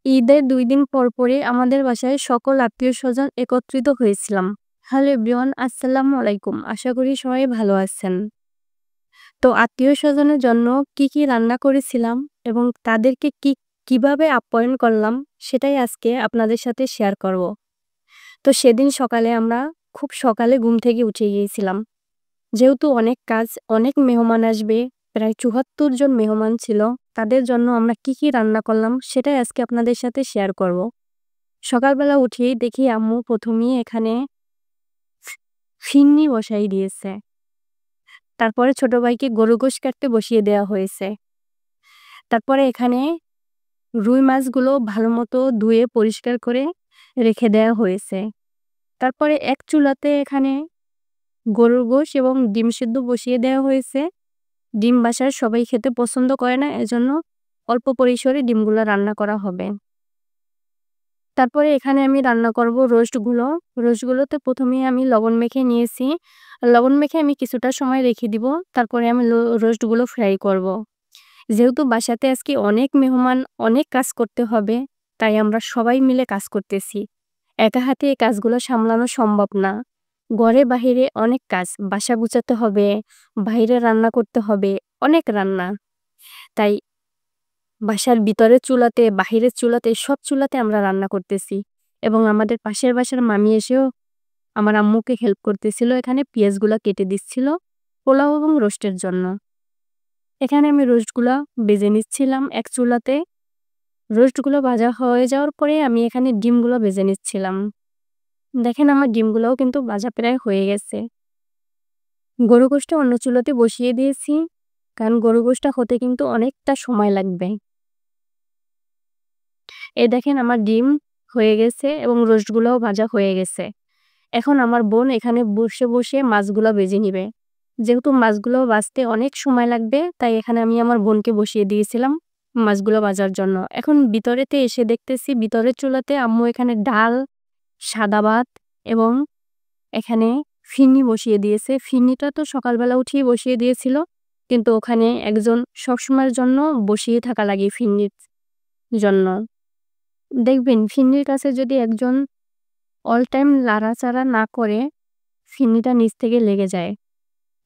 ঈদের ২ দিন পরপরই আমাদের বাসায় সকল আত্মীয়স্বজন একত্রিত হয়েছিলাম। হ্যালো এভরিওয়ান, আসসালামু আলাইকুম। আশা করি সবাই ভালো আছেন। তো আত্মীয়স্বজনের জন্য কি রান্না করেছিলাম এবং তাদেরকে কিভাবে আপ্যায়ন করলাম সেটাই আজকে আপনাদের সাথে শেয়ার করব। তো সেদিন সকালে আমরা খুব সকালে ঘুম থেকে উঠে গিয়েছিলাম। যেহেতু অনেক কাজ, অনেক মেহমান আসবে, প্রায় ৭৪ জন মেহমান ছিল। তাদের জন্য আমরা কি রান্না করলাম সেটাই আজকে আপনাদের সাথে শেয়ার করব। সকালবেলা উঠেই দেখি আম্মু ১ম এই এখানে ফিন্নি বসাই দিয়েছে। তারপরে ছোট ভাইকে গরুর গোশ কাটতে বসিয়ে দেওয়া হয়েছে। তারপরে এখানে রুই মাছগুলো ভালোমতো ধুয়ে পরিষ্কার করে রেখে দেওয়া হয়েছে। তারপরে এক চুলাতে এখানে গরুর গোশ এবং ডিম সিদ্ধ বসিয়ে দেওয়া হয়েছে। ডিম বাসার সবাই খেতে পছন্দ করে না, এজন্য অল্প পরিসরে ডিমগুলো রান্না করা হবে। তারপরে এখানে আমি রান্না করব রোস্টগুলো। রোস্টগুলোতে ১ম এই আমি লবণ মেখে নিয়েছি। লবণ মেখে আমি কিছুটা সময় রেখে দিব। তারপরে আমি রোস্টগুলো ফ্রাই করব। যেহেতু বাসাতে আজকে অনেক মেহমান, অনেক কাজ করতে হবে, তাই আমরা সবাই মিলে কাজ করতেছি। একা হাতে এই কাজগুলো সামলানো সম্ভব না। ঘরে বাহিরে অনেক কাজ। বাসা গুছাতে হবে, বাইরে রান্না করতে হবে, অনেক রান্না। তাই বাসার ভিতরের চুলাতে, বাহিরের চুলাতে, সব চুলাতে আমরা রান্না করতেছি। এবং আমাদের পাশের বাসার মামি এসেও আমার আম্মুকে হেল্প করতেছিল। এখানে পেঁয়াজগুলা কেটে দিচ্ছিল পোলাও এবং রোস্টের জন্য। এখানে আমি রোস্টগুলা ভেজে নিচ্ছিলাম এক চুলাতে। রোস্টগুলো ভাজা হয়ে যাওয়ার পরে আমি এখানে ডিমগুলো ভেজে নিচ্ছিলাম। দেখেন আমার ডিমগুলোও কিন্তু ভাজা প্রায় হয়ে গেছে। গরু গোশটা অন্য চুলাতে বসিয়ে দিয়েছি, কারণ গরু গোশটা হতে কিন্তু অনেকটা সময় লাগবে। এই দেখেন আমার ডিম হয়ে গেছে এবং রোস্টগুলোও ভাজা হয়ে গেছে। এখন আমার বোন এখানে বসে মাছগুলো ভেজে নিবে। যেহেতু মাছগুলো ভাজতে অনেক সময় লাগবে, তাই এখানে আমি আমার বোনকে বসিয়ে দিয়েছিলাম মাছগুলো ভাজার জন্য। এখন ভিতরেতে এসে দেখতেছি ভিতরের চুলাতে আম্মু এখানে ডাল, সাদা ভাত এবং এখানে ফিরনি বসিয়ে দিয়েছে। ফিরনিটা তো সকালবেলা উঠেই বসিয়ে দিয়েছিল, কিন্তু ওখানে একজন সবসময়ের জন্য বসিয়ে থাকা লাগে ফিরনির জন্য। দেখবেন ফিরনির কাছে যদি একজন অল টাইম নাড়াচাড়া না করে, ফিরনিটা নিচ থেকে লেগে যায়।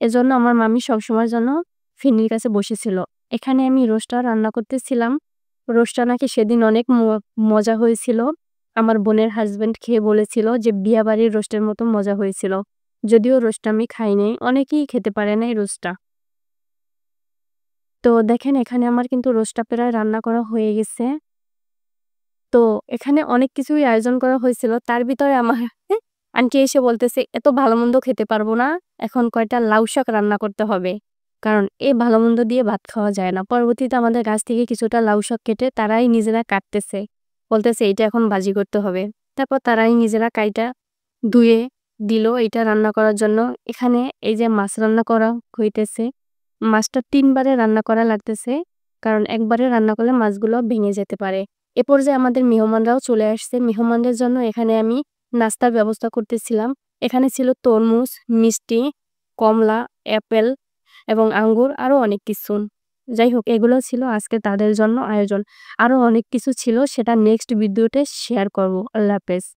এজন্য আমার মামি সবসময়ের জন্য ফিরনির কাছে বসেছিল। এখানে আমি রোস্টটা রান্না করতেছিলাম। রোস্টটা নাকি সেদিন অনেক মজা হয়েছিল। আমার বোনের হাসব্যান্ড খেয়ে বলেছিল যে বিয়াবাড়ির রোস্টের মতো মজা হয়েছিল। যদিও রোস্টটা আমি খাই নাই, অনেকেই খেতে পারে না এই রোস্টটা। তো দেখেন এখানে আমার কিন্তু রোস্টটা প্রায় রান্না করা হয়ে গেছে। তো এখানে অনেক কিছুই আয়োজন করা হয়েছিল। তার ভিতরে আমার আন্টি এসে বলতেছে, "এত ভালো-মন্দ খেতে পারবো না। এখন কয়টা লাউ শাক রান্না করতে হবে।" কারণ এই ভালো-মন্দ দিয়ে ভাত খাওয়া যায় না। পরবর্তীতে আমাদের গাছ থেকে কিছুটা লাউ শাক কেটে তারাই নিজেরা কাটতেছে। বলতেছে, "এইটা এখন ভাজি করতে হবে।" তারপর তারাই নিজেরা কাইটা ধুয়ে দিল এইটা রান্না করার জন্য। এখানে এই যে মাছ রান্না করা হইতেছে। মাছটা ৩ বারে রান্না করা লাগতেছে। কারণ একবারে রান্না করলে মাছগুলো ভেঙে যেতে পারে। এ পর্যায়ে আমাদের মেহমানরাও চলে আসছে। মেহমানদের জন্য এখানে আমি নাস্তার ব্যবস্থা করতেছিলাম। এখানে ছিল তরমুজ, মিষ্টি, কমলা, অ্যাপেল এবং আঙ্গুর, আরও অনেক কিছু। যাই হোক, এগুলো ছিল আজকে তাদের জন্য আয়োজন। আরও অনেক কিছু ছিল, সেটা নেক্সট ভিডিওতে শেয়ার করব। আল্লাহ হাফেজ।